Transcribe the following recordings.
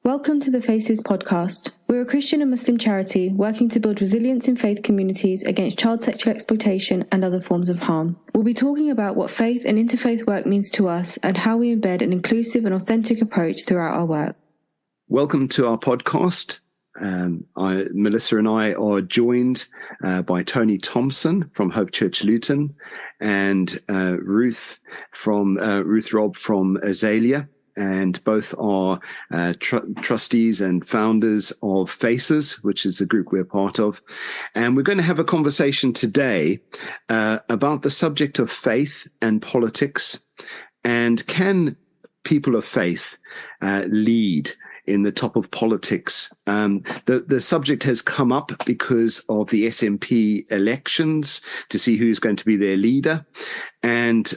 Welcome to the Faces podcast. We're a Christian and Muslim charity working to build resilience in faith communities against child sexual exploitation and other forms of harm. We'll be talking about what faith and interfaith work means to us and how we embed an inclusive and authentic approach throughout our work. Welcome to our podcast. Melissa and I are joined by Tony Thompson from Hope Church Luton and Ruth Robb from Azalea. And both are trustees and founders of Faces, which is the group we're part of. And we're going to have a conversation today about the subject of faith and politics. And can people of faith lead in the top of politics? The subject has come up because of the SNP elections to see who's going to be their leader. And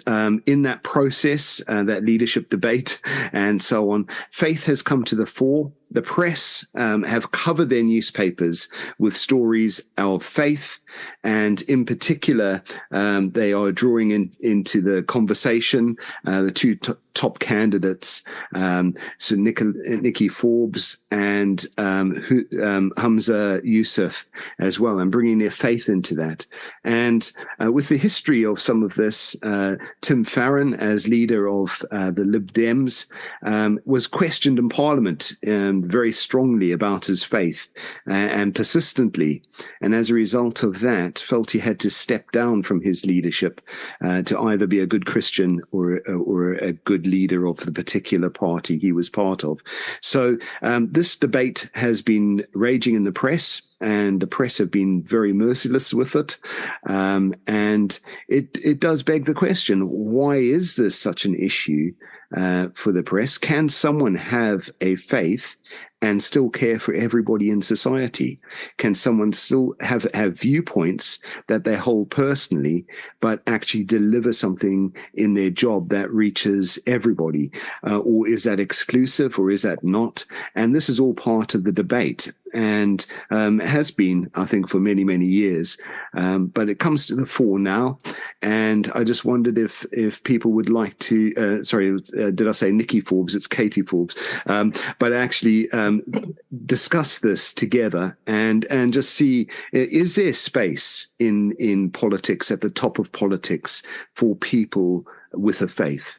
in that process, that leadership debate and so on, faith has come to the fore. The press have covered their newspapers with stories of faith, and in particular, they are drawing into the conversation the two top candidates, so Nikki Forbes and Humza Yousaf as well, and bringing their faith into that. And with the history of some of this, Tim Farron, as leader of the Lib Dems, was questioned in Parliament very strongly about his faith and persistently. And as a result of that, felt he had to step down from his leadership to either be a good Christian or a good leader of the particular party he was part of. So this debate has been raging in the press, and the press have been very merciless with it. And it does beg the question, why is this such an issue for the press? Can someone have a faith and still care for everybody in society? Can someone still have viewpoints that they hold personally, but actually deliver something in their job that reaches everybody? Or is that exclusive, or is that not? And this is all part of the debate, and has been, I think, for many, many years. But it comes to the fore now. And I just wondered if people would like to, did I say Nikki Forbes? It's Katie Forbes. But actually discuss this together and just see, is there space in politics, at the top of politics, for people with a faith?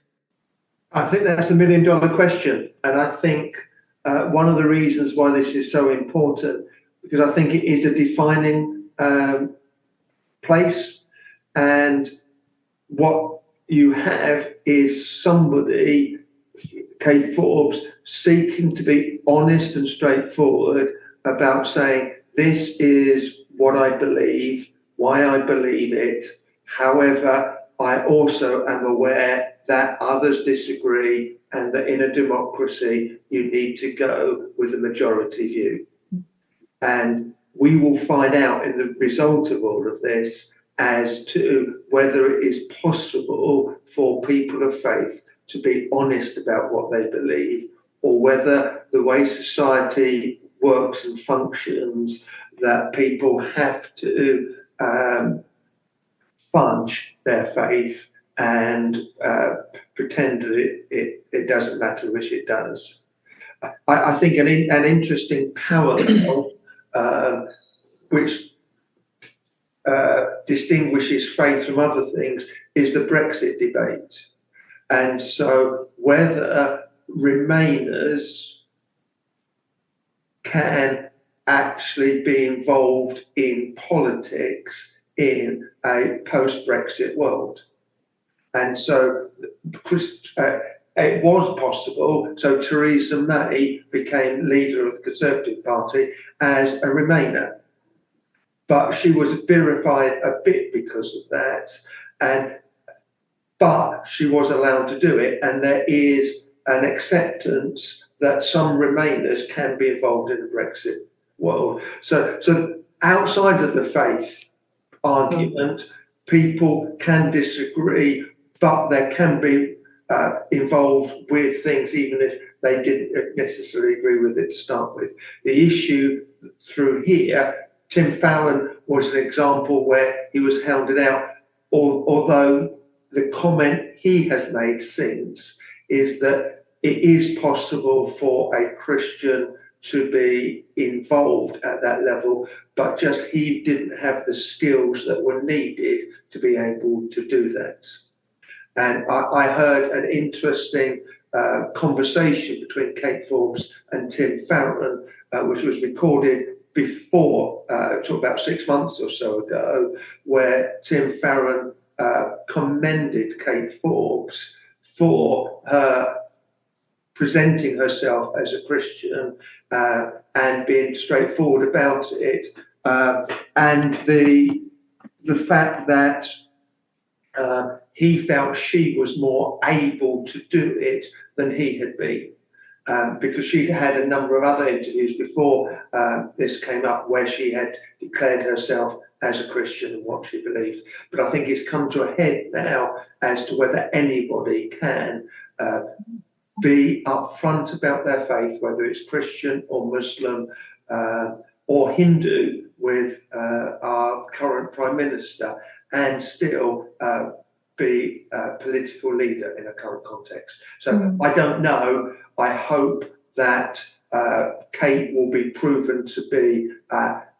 I think that's $1 million question. And I think one of the reasons why this is so important, because I think it is a defining place, and what you have is somebody, Kate Forbes, seeking to be honest and straightforward about saying, this is what I believe, why I believe it. However, I also am aware that others disagree, and that in a democracy, you need to go with the majority view. And we will find out in the result of all of this as to whether it is possible for people of faith to be honest about what they believe, or whether the way society works and functions, that people have to fudge their faith and pretend that it doesn't matter, which it does. I think an interesting parallel which distinguishes faith from other things is the Brexit debate. And so whether Remainers can actually be involved in politics in a post-Brexit world. And so it was possible. So Theresa May became leader of the Conservative Party as a Remainer. But she was vilified a bit because of that. But she was allowed to do it. And there is an acceptance that some Remainers can be involved in the Brexit world. So outside of the faith argument, people can disagree, but they can be involved with things even if they didn't necessarily agree with it to start with. The issue through here, Tim Farron was an example where he was hounded out, although the comment he has made since is that it is possible for a Christian to be involved at that level, but just he didn't have the skills that were needed to be able to do that. And I heard an interesting conversation between Kate Forbes and Tim Farron, which was recorded before, about 6 months or so ago, where Tim Farron commended Kate Forbes for her presenting herself as a Christian and being straightforward about it, and the fact that he felt she was more able to do it than he had been, because she'd had a number of other interviews before this came up where she had declared herself as a Christian and what she believed. But I think it's come to a head now as to whether anybody can be upfront about their faith, whether it's Christian or Muslim or Hindu, with our current Prime Minister, and still be a political leader in a current context. So I don't know. I hope that Kate will be proven to be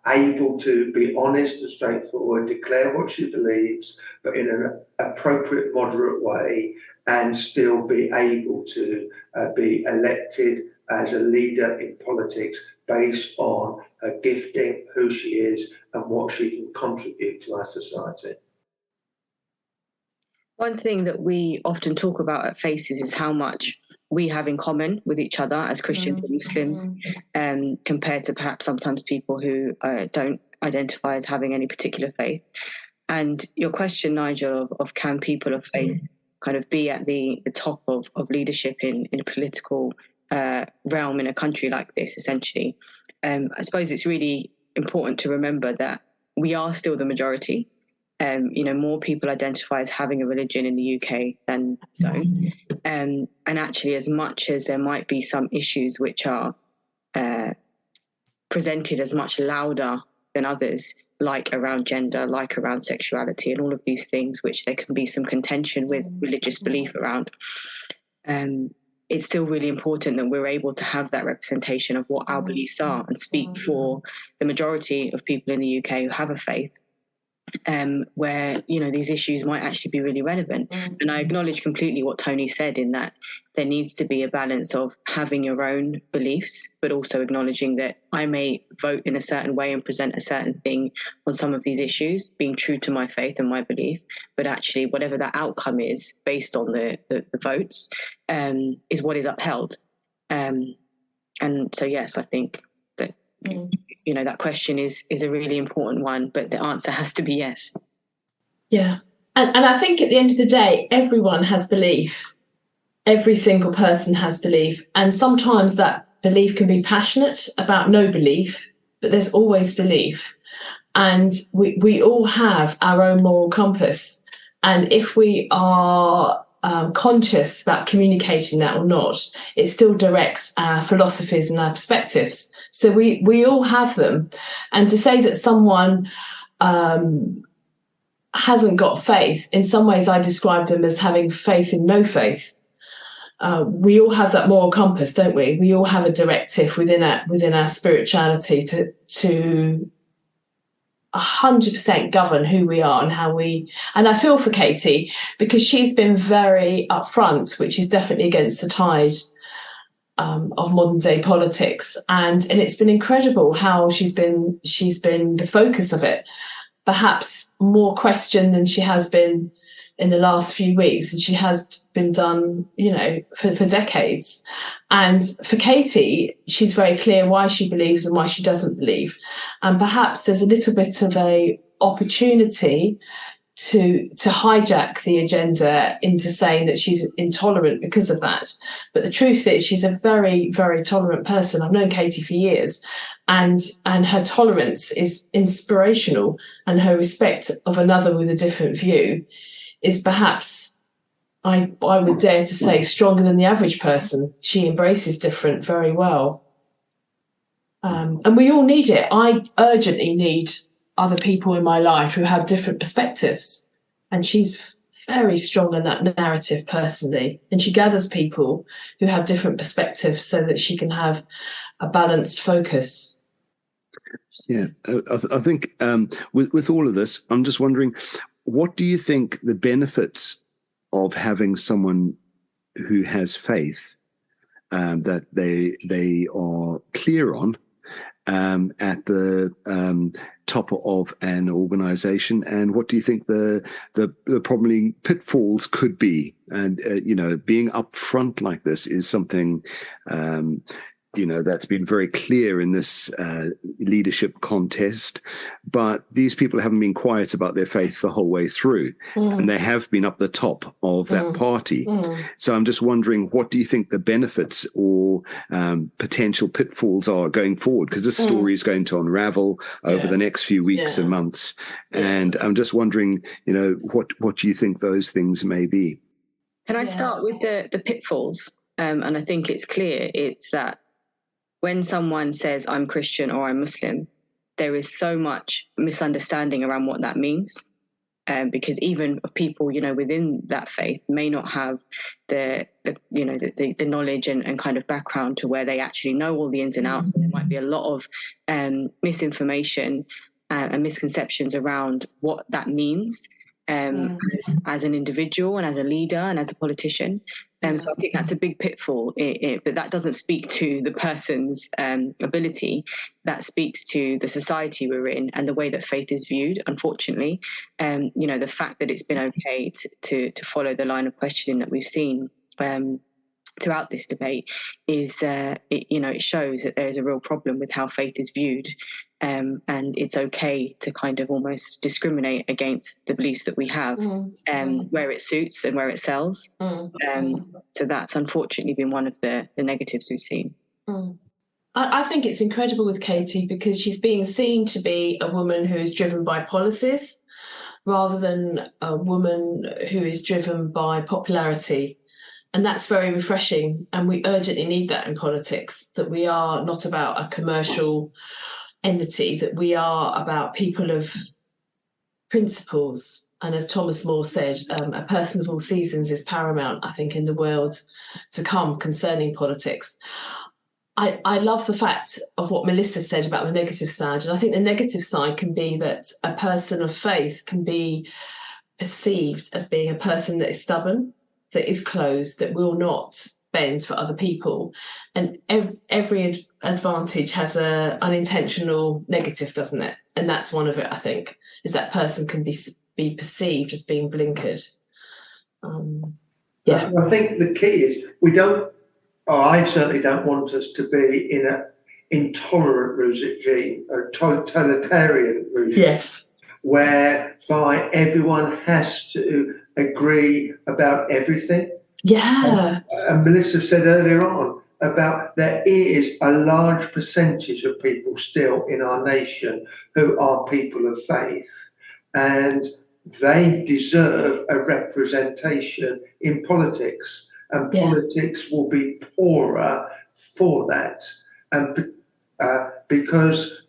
able to be honest and straightforward, declare what she believes, but in an appropriate, moderate way, and still be able to be elected as a leader in politics based on her gifting, who she is, and what she can contribute to our society. One thing that we often talk about at Faces is how much we have in common with each other as Christians and Muslims, compared to perhaps sometimes people who don't identify as having any particular faith. And your question, Nigel, of can people of faith kind of be at the top of leadership in a political realm in a country like this, essentially, I suppose it's really important to remember that we are still the majority. More people identify as having a religion in the UK than don't. And actually, as much as there might be some issues which are presented as much louder than others, like around gender, like around sexuality, and all of these things, which there can be some contention with religious belief around, it's still really important that we're able to have that representation of what our beliefs are and speak for the majority of people in the UK who have a faith. Where these issues might actually be really relevant. And I acknowledge completely what Tony said, in that there needs to be a balance of having your own beliefs, but also acknowledging that I may vote in a certain way and present a certain thing on some of these issues, being true to my faith and my belief, but actually whatever that outcome is based on the votes is what is upheld. And so yes, I think that that question is a really important one, but the answer has to be yes. Yeah. And I think at the end of the day, everyone has belief. Every single person has belief. And sometimes that belief can be passionate about no belief, but there's always belief. And we all have our own moral compass. And if we are conscious about communicating that or not, it still directs our philosophies and our perspectives. So we all have them. And to say that someone hasn't got faith, in some ways I describe them as having faith in no faith. We all have that moral compass, don't we? We all have a directive within our spirituality to 100% govern who we are and how we. And I feel for Katie, because she's been very upfront, which is definitely against the tide of modern day politics, and it's been incredible how she's been the focus of it. Perhaps more questioned than she has been in the last few weeks, and she has been done, for decades. And for Katie, she's very clear why she believes and why she doesn't believe. And perhaps there's a little bit of a opportunity to hijack the agenda into saying that she's intolerant because of that. But the truth is, she's a very, very tolerant person. I've known Katie for years, and her tolerance is inspirational, and her respect of another with a different view is perhaps, I would dare to say, stronger than the average person. She embraces different very well. And we all need it. I urgently need other people in my life who have different perspectives. And she's very strong in that narrative personally, and she gathers people who have different perspectives so that she can have a balanced focus. Yeah, I think with all of this, I'm just wondering, what do you think the benefits of having someone who has faith that they are clear on at the top of an organization, and what do you think the probably pitfalls could be? And being upfront like this is something that's been very clear in this leadership contest, but these people haven't been quiet about their faith the whole way through, and they have been up the top of that party. So I'm just wondering, what do you think the benefits or potential pitfalls are going forward? Because this story is going to unravel over the next few weeks and months, and I'm just wondering, what do you think those things may be? Can I start with the pitfalls? And I think it's clear, it's that when someone says I'm Christian or I'm Muslim, there is so much misunderstanding around what that means, because even people, within that faith may not have the knowledge and kind of background to where they actually know all the ins and outs. There might be a lot of misinformation and misconceptions around what that means as an individual and as a leader and as a politician. So I think that's a big pitfall, but that doesn't speak to the person's ability. That speaks to the society we're in and the way that faith is viewed, unfortunately. The fact that it's been okay to follow the line of questioning that we've seen throughout this debate is, it shows that there's a real problem with how faith is viewed. And it's okay to kind of almost discriminate against the beliefs that we have, where it suits and where it sells. So that's unfortunately been one of the negatives we've seen. I think it's incredible with Katie, because she's being seen to be a woman who is driven by policies rather than a woman who is driven by popularity. And that's very refreshing. And we urgently need that in politics, that we are not about a commercial entity, that we are about people of principles. And as Thomas More said, a person of all seasons is paramount, I think, in the world to come concerning politics. I love the fact of what Melissa said about the negative side. And I think the negative side can be that a person of faith can be perceived as being a person that is stubborn, that is closed, that will not bend for other people. And every advantage has a unintentional negative, doesn't it? And that's one of it, I think, is that person can be perceived as being blinkered. I think the key is I certainly don't want us to be in an intolerant regime, a totalitarian regime. Yes. Whereby everyone has to agree about everything. Yeah. And Melissa said earlier on about there is a large percentage of people still in our nation who are people of faith, and they deserve a representation in politics, and politics will be poorer for that. And because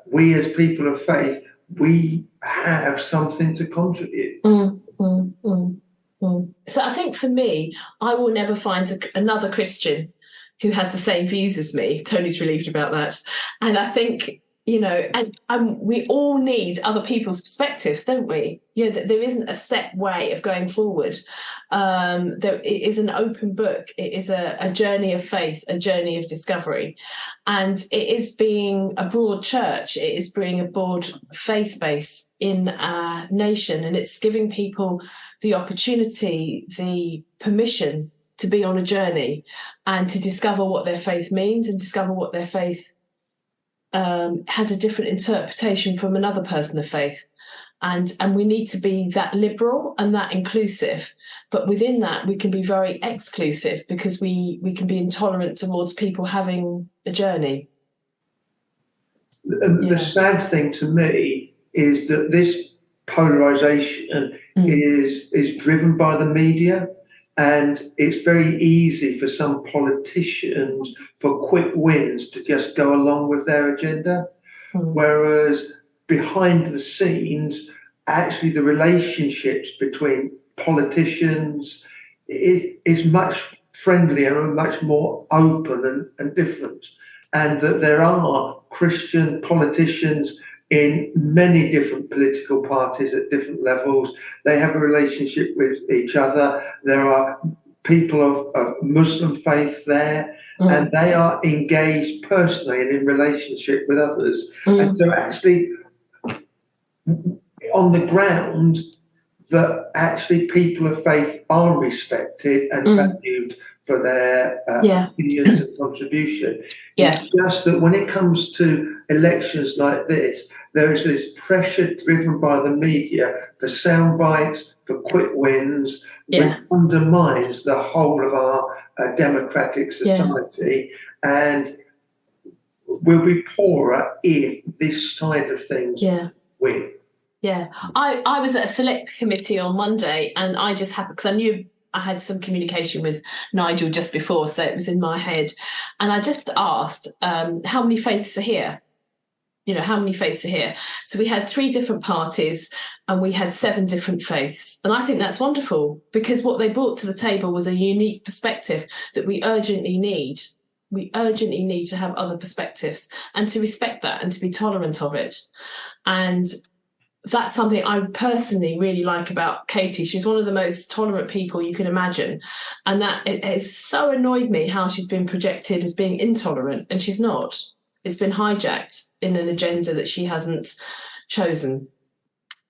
we as people of faith, we have something to contribute. So I think for me, I will never find another Christian who has the same views as me. Tony's relieved about that. And I think, and we all need other people's perspectives, don't we? There isn't a set way of going forward. It is an open book. It is a journey of faith, a journey of discovery. And it is being a broad church. It is being a broad faith base in our nation. And it's giving people the opportunity, the permission to be on a journey and to discover what their faith means and discover what their faith has a different interpretation from another person of faith. And we need to be that liberal and that inclusive. But within that, we can be very exclusive, because we can be intolerant towards people having a journey. The sad thing to me is that this polarisation is driven by the media. And it's very easy for some politicians, for quick wins, to just go along with their agenda. Whereas behind the scenes, actually the relationships between politicians is much friendlier and much more open and different. And that there are Christian politicians in many different political parties at different levels. They have a relationship with each other. There are people of Muslim faith there, and they are engaged personally and in relationship with others. And so actually, on the ground, that actually people of faith are respected and valued for their opinions and contribution. It's just that when it comes to elections like this, there is this pressure driven by the media for sound bites, for quick wins, which undermines the whole of our democratic society, and will be poorer if this side of things win. Yeah, I was at a select committee on Monday, and I just happened, because I knew I had some communication with Nigel just before, so it was in my head. And I just asked, how many faiths are here? How many faiths are here? So we had 3 different parties and we had 7 different faiths. And I think that's wonderful, because what they brought to the table was a unique perspective that we urgently need. We urgently need to have other perspectives and to respect that and to be tolerant of it. And that's something I personally really like about Katie. She's one of the most tolerant people you can imagine. And that it has so annoyed me how she's been projected as being intolerant, and she's not. It's been hijacked in an agenda that she hasn't chosen.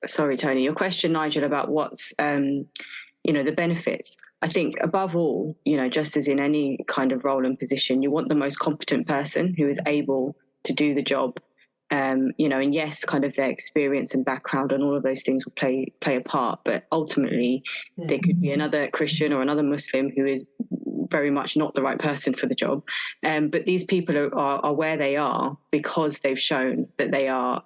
Sorry, Tony, your question, Nigel, about what's, the benefits. I think above all, just as in any kind of role and position, you want the most competent person who is able to do the job. And yes, kind of their experience and background and all of those things will play a part. But ultimately, there could be another Christian or another Muslim who is very much not the right person for the job. But these people are where they are because they've shown that they are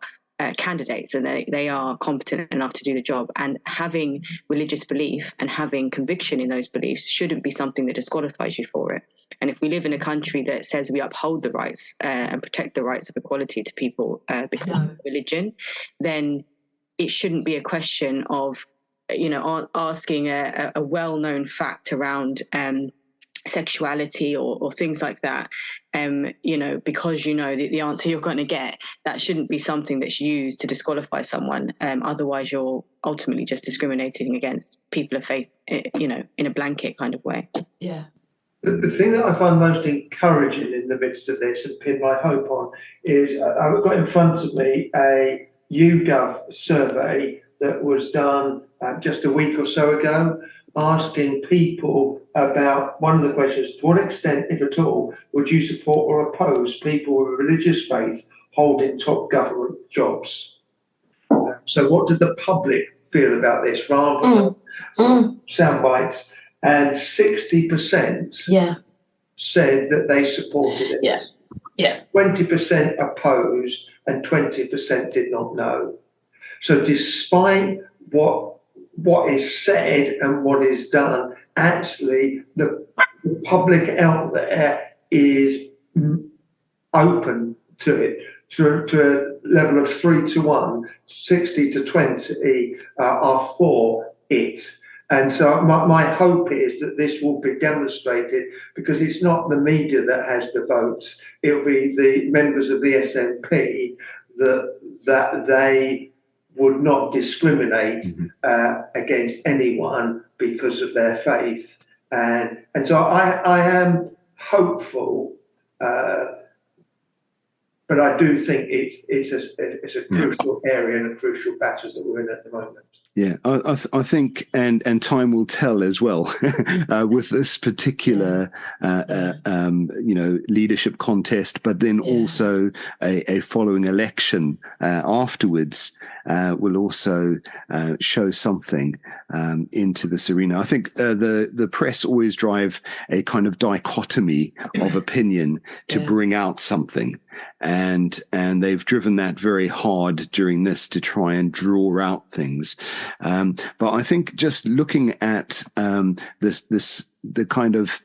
candidates and they are competent enough to do the job. And having religious belief and having conviction in those beliefs shouldn't be something that disqualifies you for it. And if we live in a country that says we uphold the rights and protect the rights of equality to people because of religion, then it shouldn't be a question of, asking a well-known fact around sexuality or things like that, because the answer you're going to get, that shouldn't be something that's used to disqualify someone. Otherwise, you're ultimately just discriminating against people of faith, in a blanket kind of way. Yeah. The thing that I find most encouraging in the midst of this and pin my hope on is I've got in front of me a YouGov survey that was done just a week or so ago, asking people about one of the questions: to what extent, if at all, would you support or oppose people with religious faith holding top government jobs? So what did the public feel about this rather than sound bites? And 60% said that they supported it. Yeah. 20% opposed and 20% did not know. So despite what is said and what is done, actually the public out there is open to it to a level of 3-1, 60 to 20 are for it. And so my hope is that this will be demonstrated, because it's not the media that has the votes. It'll be the members of the SNP that they would not discriminate against anyone because of their faith. And so I am hopeful, but I do think it's a crucial area and a crucial battle that we're in at the moment. Yeah, I think, and time will tell as well with this particular, leadership contest, but then also a following election afterwards will also show something into this arena. I think the press always drive a kind of dichotomy of opinion to bring out something. And they've driven that very hard during this to try and draw out things. But I think just looking at the kind of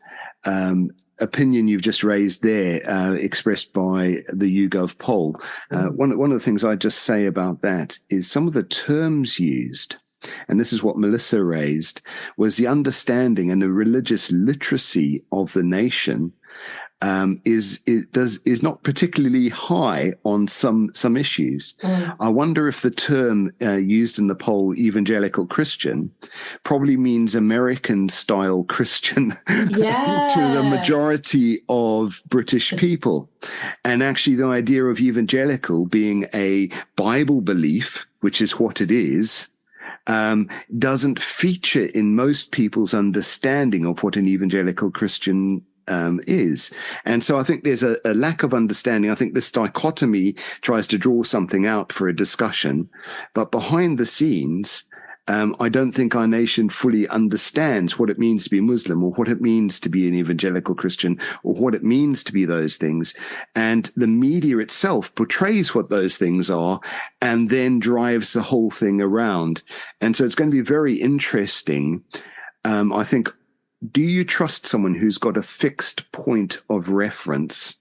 opinion you've just raised there, expressed by the YouGov poll, one of the things I'd just say about that is some of the terms used and this is what Melissa raised, was the understanding and the religious literacy of the nation is not particularly high on some issues. I wonder if the term used in the poll, evangelical Christian, probably means American style Christian to the majority of British people. And actually the idea of evangelical being a Bible belief, which is what it is, doesn't feature in most people's understanding of what an evangelical Christian is. And so I think there's a lack of understanding. I think this dichotomy tries to draw something out for a discussion, but behind the scenes, I don't think our nation fully understands what it means to be Muslim, or what it means to be an evangelical Christian, or what it means to be those things. And the media itself portrays what those things are and then drives the whole thing around. And so it's going to be very interesting. I think, do you trust someone who's got a fixed point of reference,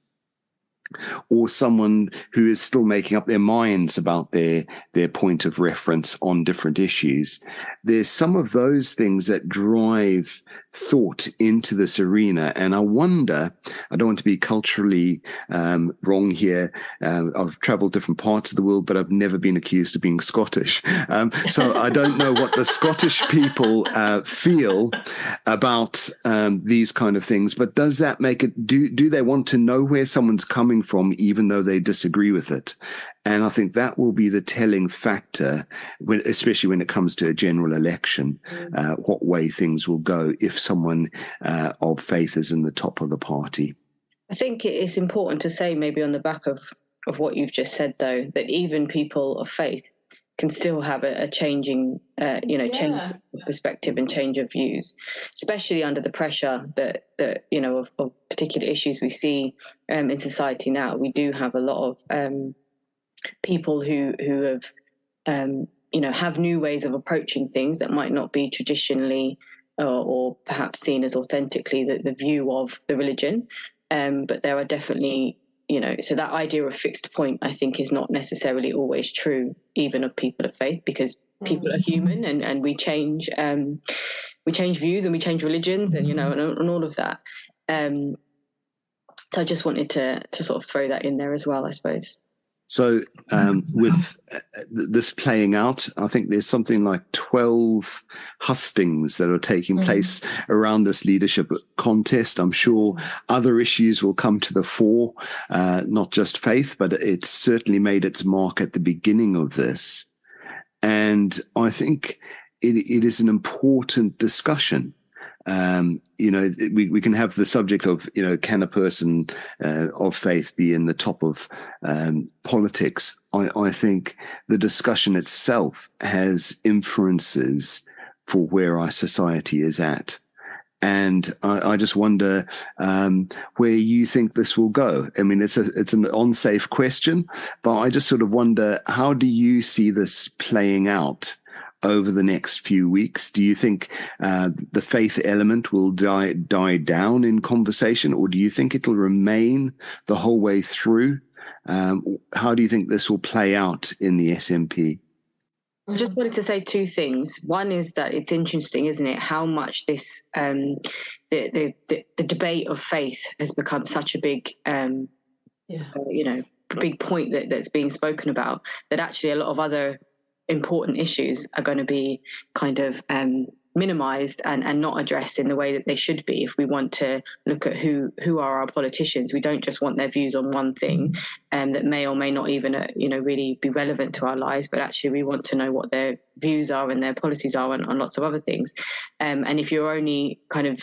or someone who is still making up their minds about their point of reference on different issues? There's some of those things that drive thought into this arena. And I wonder, I don't want to be culturally wrong here. I've traveled different parts of the world, but I've never been accused of being Scottish. So I don't know what the Scottish people feel about these kind of things. But does that make it, do they want to know where someone's coming from, even though they disagree with it? And I think that will be the telling factor, especially when it comes to a general election, what way things will go if someone of faith is in the top of the party. I think it's important to say, maybe on the back of what you've just said, though, that even people of faith can still have a changing, change of perspective and change of views, especially under the pressure that of particular issues we see in society now. We do have a lot of people who have new ways of approaching things that might not be traditionally or perhaps seen as authentically the view of the religion. But there are definitely, so that idea of fixed point, I think, is not necessarily always true, even of people of faith, because people are human and we change views and we change religions and, and all of that. So I just wanted to sort of throw that in there as well, I suppose. So with this playing out, I think there's something like 12 hustings that are taking place around this leadership contest. I'm sure other issues will come to the fore, not just faith, but it's certainly made its mark at the beginning of this. And I think it is an important discussion. We can have the subject of, can a person of faith be in the top of politics? I think the discussion itself has inferences for where our society is at. And I just wonder where you think this will go. I mean, it's an unsafe question, but I just sort of wonder, how do you see this playing out over the next few weeks? Do you think the faith element will die down in conversation, or do you think it'll remain the whole way through? How do you think this will play out in the SNP? I just wanted to say two things. One is that it's interesting, isn't it, how much this the debate of faith has become such a big big point that's being spoken about, that actually a lot of other important issues are going to be kind of minimized and not addressed in the way that they should be. If we want to look at who are our politicians, we don't just want their views on one thing that may or may not even really be relevant to our lives, but actually we want to know what their views are and their policies are on lots of other things. And if your only kind of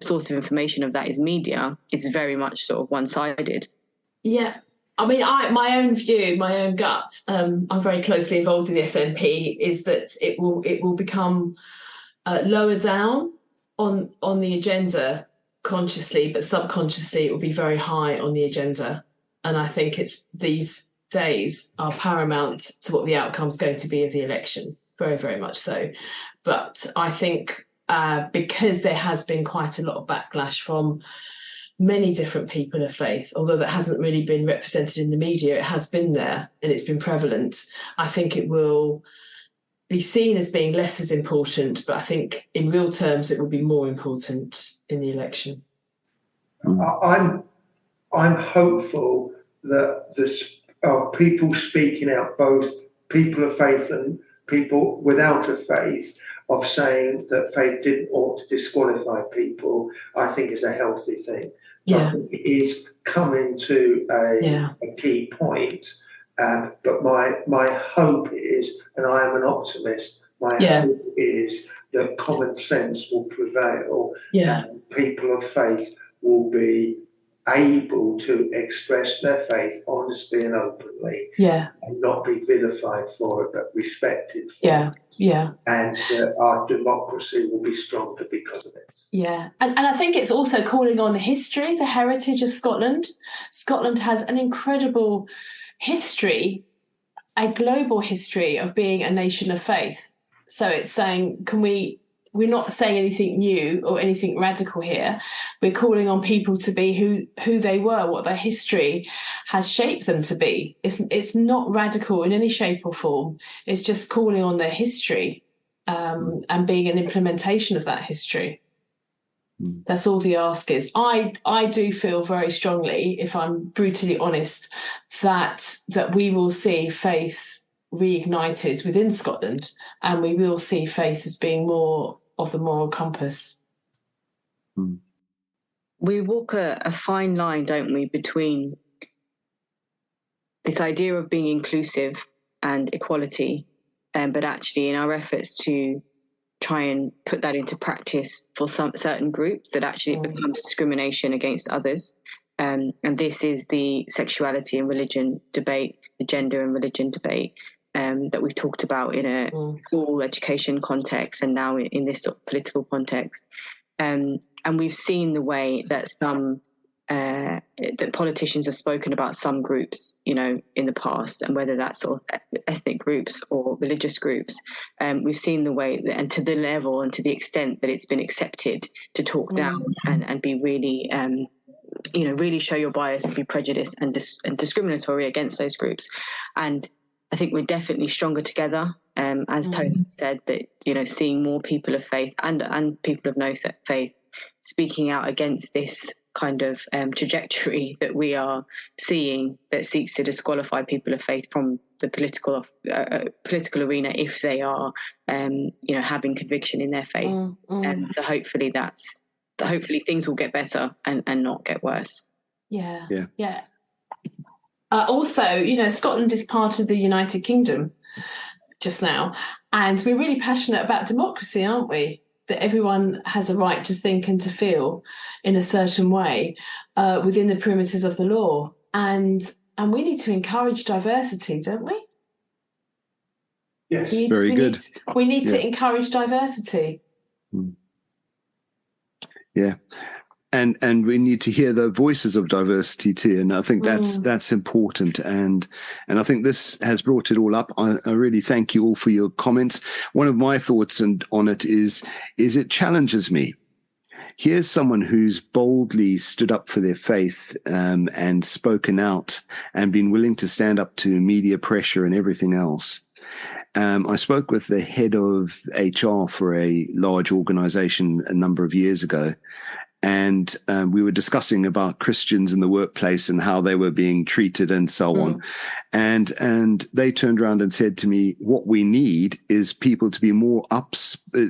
source of information of that is media, it's very much sort of one-sided. Yeah. I mean, my own view, my own gut, I'm very closely involved in the SNP, is that it will become lower down on the agenda consciously, but subconsciously it will be very high on the agenda. And I think these days are paramount to what the outcome is going to be of the election, very, very much so. But I think because there has been quite a lot of backlash from many different people of faith, although that hasn't really been represented in the media, it has been there and it's been prevalent. I think it will be seen as being less as important, but I think in real terms it will be more important in the election. I'm hopeful that people speaking out, both people of faith and people without a faith, of saying that faith didn't ought to disqualify people, I think is a healthy thing. So I think it is coming to a key point. But my hope is, and I am an optimist, my hope is that common sense will prevail and people of faith will be able to express their faith honestly and openly and not be vilified for it, but respected for it. And our democracy will be stronger because of it. And I think it's also calling on history, the heritage of Scotland. Scotland has an incredible history, a global history of being a nation of faith. So it's saying, we're not saying anything new or anything radical here. We're calling on people to be who they were, what their history has shaped them to be. It's not radical in any shape or form. It's just calling on their history and being an implementation of that history. That's all the ask is. I do feel very strongly, if I'm brutally honest, that we will see faith reignited within Scotland, and we will see faith as being more of the moral compass. We walk a fine line, don't we, between this idea of being inclusive and equality, but actually in our efforts to try and put that into practice for some certain groups, that actually it becomes discrimination against others. And this is the sexuality and religion debate, the gender and religion debate that we've talked about in a school education context and now in this sort of political context. And we've seen the way that that politicians have spoken about some groups, in the past, and whether that's sort of ethnic groups or religious groups. We've seen the way that, and to the level and to the extent that it's been accepted to talk down and be really, really show your bias and be prejudiced and discriminatory against those groups. And I think we're definitely stronger together, as Tony said, that, seeing more people of faith and people of no faith speaking out against this kind of trajectory that we are seeing that seeks to disqualify people of faith from the political arena if they are, having conviction in their faith. And so hopefully things will get better and not get worse. Also, Scotland is part of the United Kingdom just now, and we're really passionate about democracy, aren't we? That everyone has a right to think and to feel in a certain way within the perimeters of the law. And we need to encourage diversity, don't we? Yes, very good. We need to encourage diversity. Yeah. And we need to hear the voices of diversity too. And I think that's important. And I think this has brought it all up. I really thank you all for your comments. One of my thoughts on it is it challenges me. Here's someone who's boldly stood up for their faith and spoken out and been willing to stand up to media pressure and everything else. I spoke with the head of HR for a large organization a number of years ago. And we were discussing about Christians in the workplace and how they were being treated and so on. And they turned around and said to me, what we need is people to be more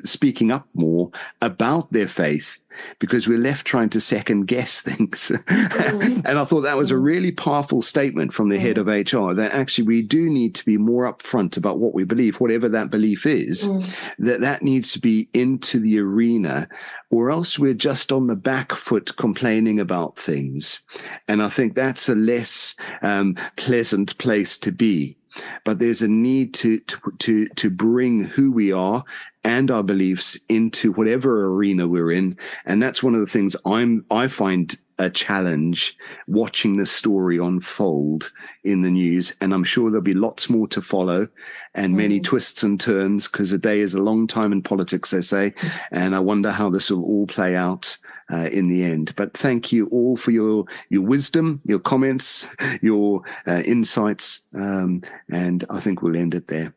speaking up more about their faith, because we're left trying to second guess things. And I thought that was a really powerful statement from the head of HR, that actually we do need to be more upfront about what we believe, whatever that belief is, that needs to be into the arena, or else we're just on the back foot complaining about things. And I think that's a less pleasant place to be. But there's a need to bring who we are and our beliefs into whatever arena we're in. And that's one of the things I find a challenge watching the story unfold in the news. And I'm sure there'll be lots more to follow and many twists and turns, because a day is a long time in politics, they say. And I wonder how this will all play out in the end. But thank you all for your wisdom, your comments, your insights. And I think we'll end it there.